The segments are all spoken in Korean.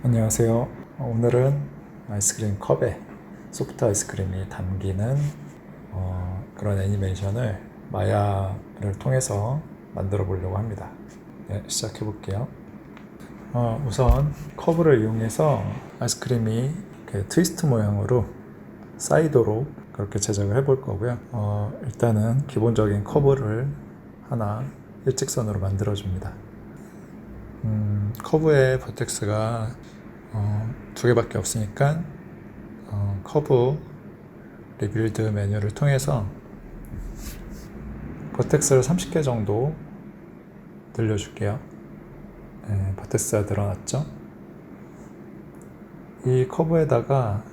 안녕하세요. 오늘은 아이스크림 컵에 소프트 아이스크림이 담기는 그런 애니메이션을 마야를 통해서 만들어 보려고 합니다. 네, 시작해 볼게요. 우선 커브를 이용해서 아이스크림이 트위스트 모양으로 사이드로 그렇게 제작을 해 볼 거고요. 일단은 기본적인 커브를 하나 일직선으로 만들어 줍니다. 커브의 버텍스가 두 개밖에 없으니까 커브 리빌드 메뉴를 통해서 버텍스를 30개 정도 늘려줄게요. 네, 버텍스가 늘어났죠. 이 커브에다가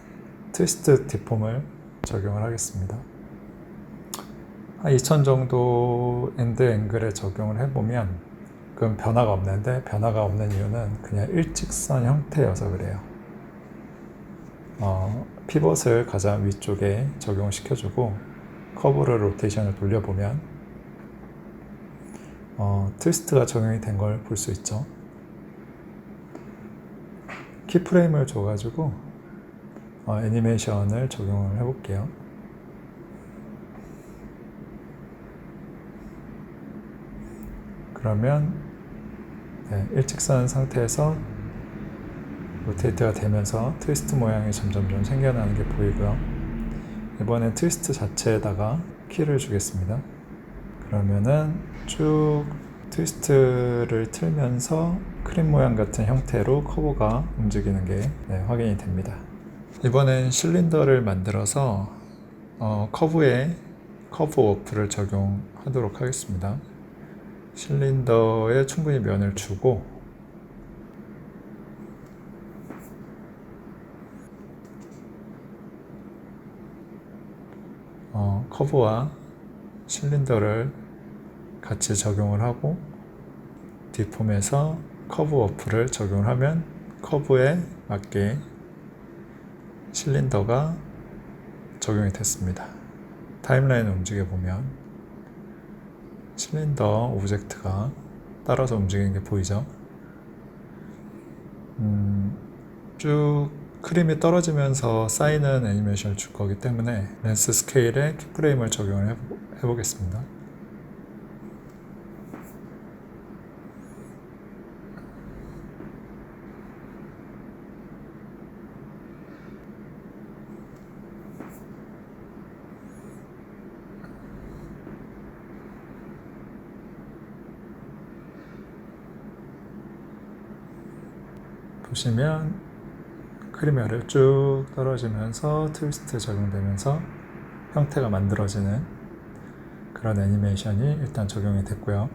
트위스트 디폼을 적용을 하겠습니다. 한 2000 정도 엔드 앵글에 적용을 해보면 그건 변화가 없는데, 변화가 없는 이유는 그냥 일직선 형태여서 그래요. 피벗을 가장 위쪽에 적용을 시켜주고 커브를 로테이션을 돌려보면 트위스트가 적용이 된 걸 볼 수 있죠. 키프레임을 줘가지고 애니메이션을 적용을 해볼게요. 그러면 일직선 상태에서 로테이트가 되면서 트위스트 모양이 점점 좀 생겨나는 게 보이고요. 이번엔 트위스트 자체에다가 키를 주겠습니다. 그러면은 쭉 트위스트를 틀면서 크림 모양 같은 형태로 커브가 움직이는 게 확인이 됩니다. 이번엔 실린더를 만들어서 커브에 커브 워프를 적용하도록 하겠습니다. 실린더에 충분히 면을 주고 커브와 실린더를 같이 적용을 하고 디폼에서 커브 워프를 적용을 하면 커브에 맞게 실린더가 적용이 됐습니다. 타임라인을 움직여 보면 실린더 오브젝트가 따라서 움직이는 게 보이죠? 쭉 크림이 떨어지면서 쌓이는 애니메이션을 줄 거기 때문에 렌스 스케일에 키프레임을 적용을 해보겠습니다. 보시면 크림이 아래로 쭉 떨어지면서 트위스트 적용되면서 형태가 만들어지는 그런 애니메이션이 일단 적용이 됐고요.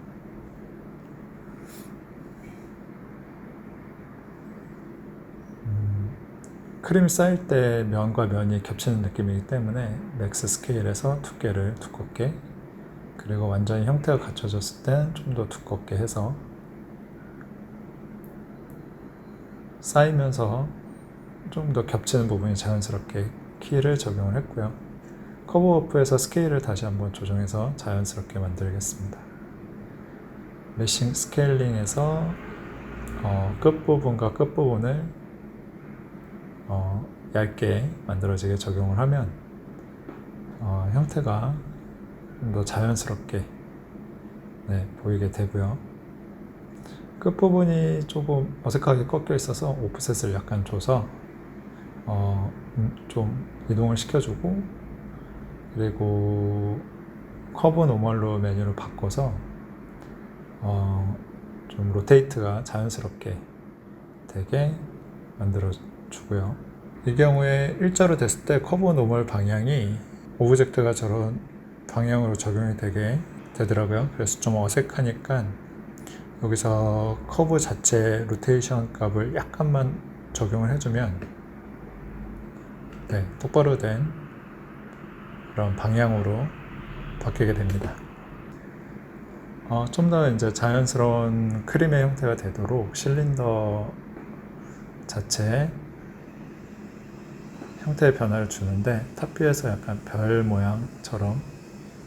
크림이 쌓일 때 면과 면이 겹치는 느낌이기 때문에 맥스 스케일에서 두께를 두껍게, 그리고 완전히 형태가 갖춰졌을 땐 좀 더 두껍게 해서 쌓이면서 좀 더 겹치는 부분이 자연스럽게 키를 적용을 했고요. 커브 워프에서 스케일을 다시 한번 조정해서 자연스럽게 만들겠습니다. 메싱 스케일링에서 끝부분과 끝부분을 얇게 만들어지게 적용을 하면 형태가 좀 더 자연스럽게 보이게 되고요. 끝부분이 조금 어색하게 꺾여 있어서 오프셋을 약간 줘서 좀 이동을 시켜주고, 그리고 커브 노멀로 메뉴를 바꿔서 좀 로테이트가 자연스럽게 되게 만들어 주고요. 이 경우에 일자로 됐을 때 커브 노멀 방향이 오브젝트가 저런 방향으로 적용이 되게 되더라고요. 그래서 좀 어색하니까 여기서 커브 자체 로테이션 값을 약간만 적용을 해주면 똑바로 된 그런 방향으로 바뀌게 됩니다. 좀 더 이제 자연스러운 크림의 형태가 되도록 실린더 자체에 형태의 변화를 주는데, 탑뷰에서 약간 별 모양처럼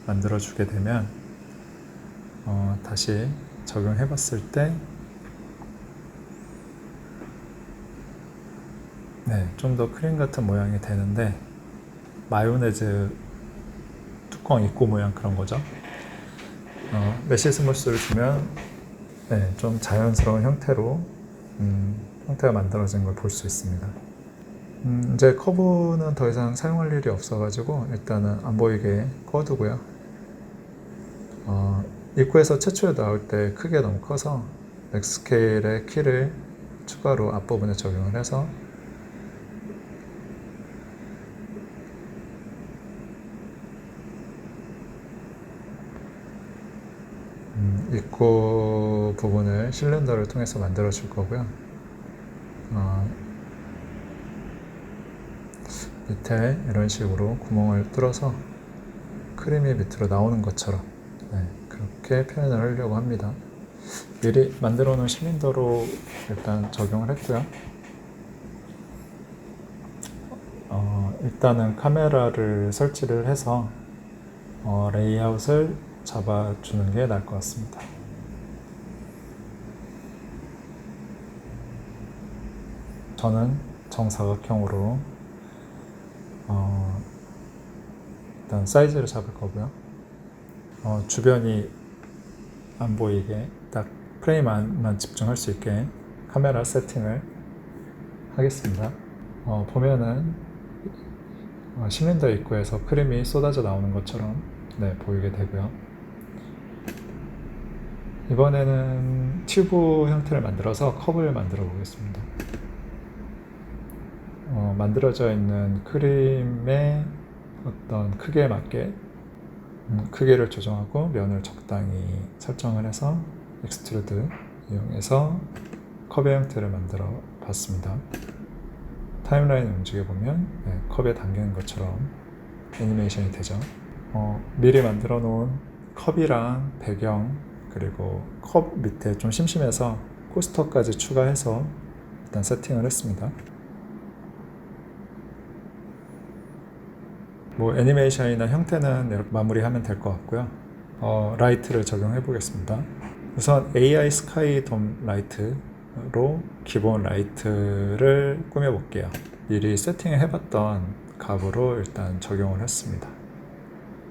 만들어 주게 되면 다시 적용해 봤을 때 네, 좀 더 크림 같은 모양이 되는데 마요네즈 뚜껑 입구 모양 그런 거죠. 메쉬 스무스를 주면 네, 좀 자연스러운 형태로 형태가 만들어진 걸 볼 수 있습니다. 이제 커브는 더 이상 사용할 일이 없어가지고 일단은 안 보이게 꺼두고요. 입구에서 최초에 나올 때 크기가 너무 커서 맥스케일의 키를 추가로 앞부분에 적용을 해서 입구 부분을 실린더를 통해서 만들어 줄 거고요. 밑에 이런 식으로 구멍을 뚫어서 크림이 밑으로 나오는 것처럼 그렇게 표현을 하려고 합니다. 미리 만들어 놓은 실린더로 일단 적용을 했고요. 일단은 카메라를 설치를 해서 레이아웃을 잡아주는 게 나을 것 같습니다. 저는 정사각형으로 일단 사이즈를 잡을 거고요. 주변이 안 보이게 딱 프레임 안만 집중할 수 있게 카메라 세팅을 하겠습니다. 보면은 실린더 입구에서 크림이 쏟아져 나오는 것처럼 보이게 되고요. 이번에는 튜브 형태를 만들어서 컵을 만들어 보겠습니다. 만들어져 있는 크림의 어떤 크기에 맞게 크기를 조정하고 면을 적당히 설정을 해서 익스트루드 이용해서 컵의 형태를 만들어 봤습니다. 타임라인을 움직여 보면 컵에 담기는 것처럼 애니메이션이 되죠. 미리 만들어 놓은 컵이랑 배경 그리고 컵 밑에 좀 심심해서 코스터까지 추가해서 일단 세팅을 했습니다. 애니메이션이나 형태는 이렇게 마무리하면 될 것 같고요. 라이트를 적용해 보겠습니다. 우선 AI 스카이 돔 라이트로 기본 라이트를 꾸며 볼게요. 미리 세팅해 봤던 값으로 일단 적용을 했습니다.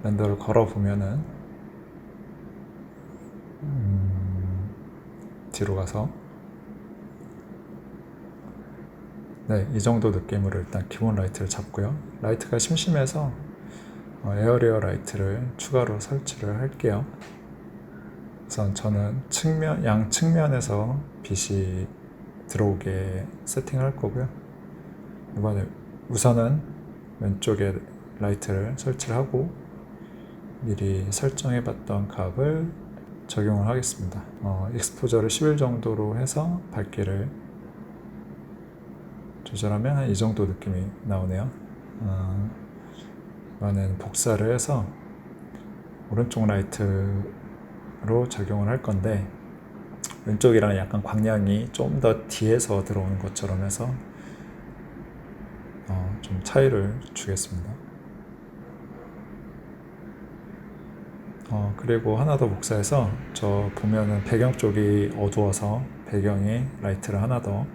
렌더를 걸어 보면은 뒤로 가서 이 정도 느낌으로 일단 기본 라이트를 잡고요. 라이트가 심심해서 에어리어 라이트를 추가로 설치를 할게요. 우선 저는 양 측면에서 빛이 들어오게 세팅할 거고요. 이번에 우선은 왼쪽에 라이트를 설치를 하고 미리 설정해 봤던 값을 적용을 하겠습니다. 익스포저를 11 정도로 해서 밝기를 조절하면 한 이 정도 느낌이 나오네요. 이번엔 복사를 해서 오른쪽 라이트로 적용을 할 건데 왼쪽이랑 약간 광량이 좀 더 뒤에서 들어오는 것처럼 해서 좀 차이를 주겠습니다. 그리고 하나 더 복사해서 저 보면은 배경 쪽이 어두워서 배경에 라이트를 하나 더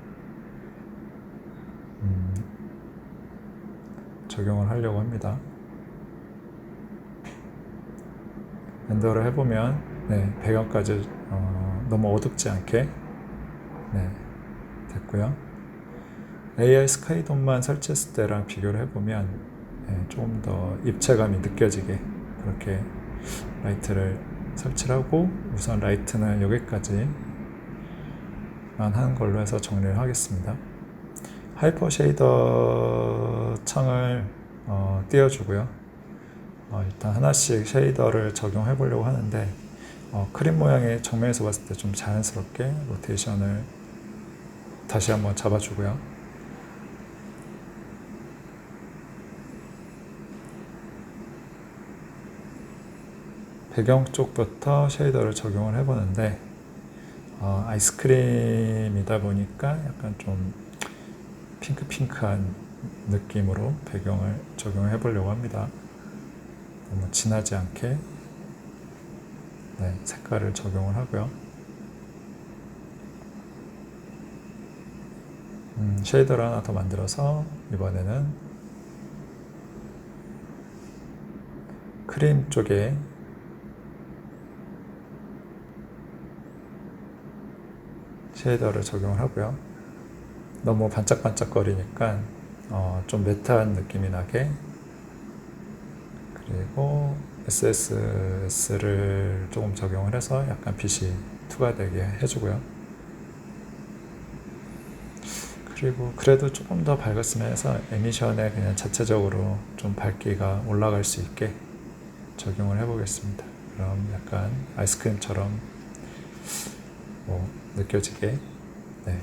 적용을 하려고 합니다. 렌더를 해보면 배경까지 너무 어둡지 않게 됐고요. AI 스카이돔만 설치했을 때랑 비교를 해보면 조금 더 입체감이 느껴지게 그렇게 라이트를 설치를 하고 우선 라이트는 여기까지만 하는 걸로 해서 정리를 하겠습니다. 하이퍼 쉐이더 창을 띄워주고요. 일단 하나씩 쉐이더를 적용해 보려고 하는데 크림 모양의 정면에서 봤을 때 좀 자연스럽게 로테이션을 다시 한번 잡아주고요. 배경 쪽부터 쉐이더를 적용을 해보는데 아이스크림이다 보니까 약간 좀 핑크핑크한 느낌으로 배경을 적용해 보려고 합니다. 너무 진하지 않게 색깔을 적용을 하고요. 쉐이더를 하나 더 만들어서 이번에는 크림 쪽에 쉐이더를 적용을 하고요. 너무 반짝반짝거리니까 좀 매트한 느낌이 나게, 그리고 SSS를 조금 적용을 해서 약간 빛이 투과되게 해주고요. 그리고 그래도 조금 더 밝았으면 해서 에미션에 그냥 자체적으로 좀 밝기가 올라갈 수 있게 적용을 해보겠습니다. 그럼 약간 아이스크림처럼 느껴지게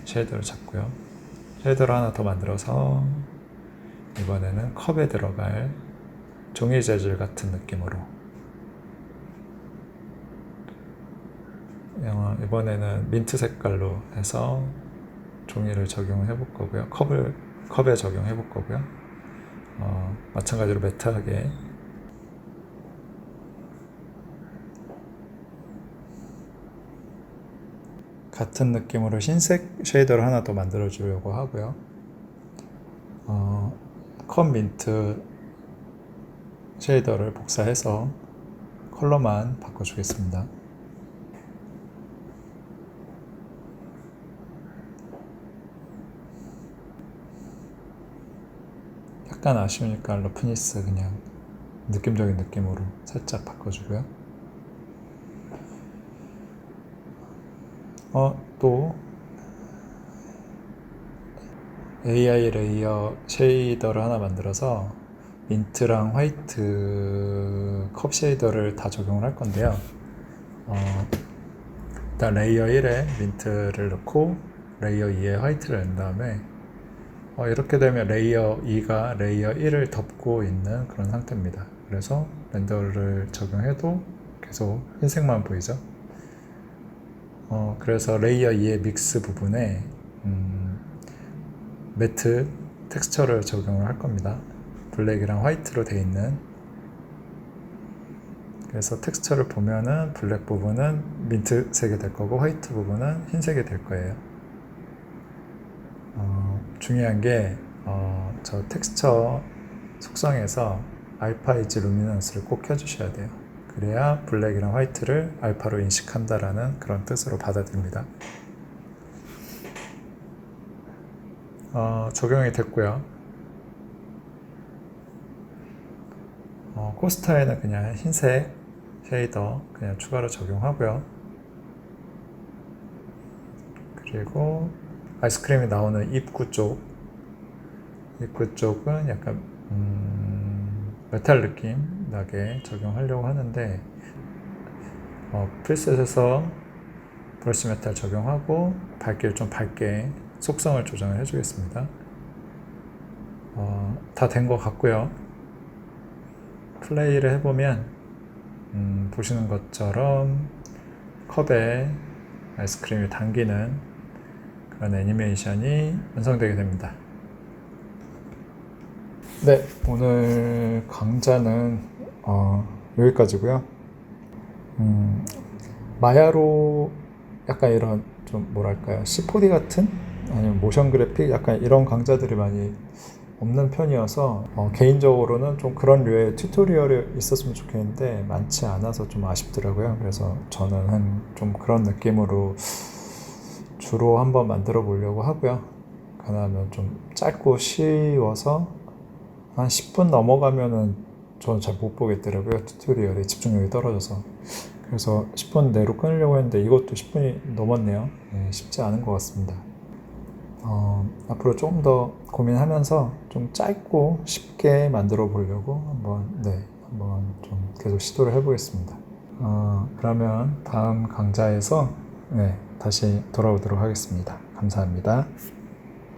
쉐이더를 잡고요. 쉐이더를 하나 더 만들어서 이번에는 컵에 들어갈 종이 재질 같은 느낌으로, 이번에는 민트 색깔로 해서 종이를 적용을 해볼 거고요. 컵에 적용해 볼 거고요. 마찬가지로 매트하게 같은 느낌으로 흰색 쉐이더를 하나 더 만들어 주려고 하고요. 컵 민트 쉐이더를 복사해서 컬러만 바꿔주겠습니다. 약간 아쉬우니까 러프니스 그냥 느낌적인 느낌으로 살짝 바꿔주고요. 또 AI 레이어 쉐이더를 하나 만들어서 민트랑 화이트 컵 쉐이더를 다 적용을 할 건데요. 일단 레이어 1에 민트를 넣고 레이어 2에 화이트를 넣은 다음에 이렇게 되면 레이어 2가 레이어 1을 덮고 있는 그런 상태입니다. 그래서 렌더를 적용해도 계속 흰색만 보이죠. 그래서 레이어 2의 믹스 부분에 매트 텍스처를 적용을 할 겁니다. 블랙이랑 화이트로 되어 있는, 그래서 텍스처를 보면은 블랙 부분은 민트색이 될 거고 화이트 부분은 흰색이 될 거예요. 중요한 게 저 텍스처 속성에서 알파 이즈 루미넌스를 꼭 켜주셔야 돼요. 그래야 블랙이랑 화이트를 알파로 인식한다라는 그런 뜻으로 받아들입니다. 적용이 됐고요. 코스터에는 그냥 흰색 쉐이더 그냥 추가로 적용하고요. 그리고 아이스크림이 나오는 입구 쪽은 약간 메탈 느낌 나게 적용하려고 하는데, 프리셋에서 브러쉬 메탈 적용하고 밝기를 좀 밝게 속성을 조정을 해주겠습니다. 다 된 것 같고요. 플레이를 해보면 보시는 것처럼 컵에 아이스크림이 당기는 그런 애니메이션이 완성되게 됩니다. 네, 오늘 강좌는 여기까지고요. 마야로 약간 이런 좀 뭐랄까요, C4D 같은 아니면 모션 그래픽 약간 이런 강좌들이 많이 없는 편이어서 개인적으로는 좀 그런 류의 튜토리얼이 있었으면 좋겠는데 많지 않아서 좀 아쉽더라고요. 그래서 저는 좀 그런 느낌으로 주로 한번 만들어 보려고 하고요. 가능하면 좀 짧고 쉬워서 한 10분 넘어가면은 저는 잘 못 보겠더라고요. 튜토리얼에 집중력이 떨어져서. 그래서 10분 내로 끊으려고 했는데 이것도 10분이 넘었네요. 쉽지 않은 것 같습니다. 앞으로 조금 더 고민하면서 좀 짧고 쉽게 만들어 보려고 한번 좀 계속 시도를 해보겠습니다. 그러면 다음 강좌에서 다시 돌아오도록 하겠습니다. 감사합니다.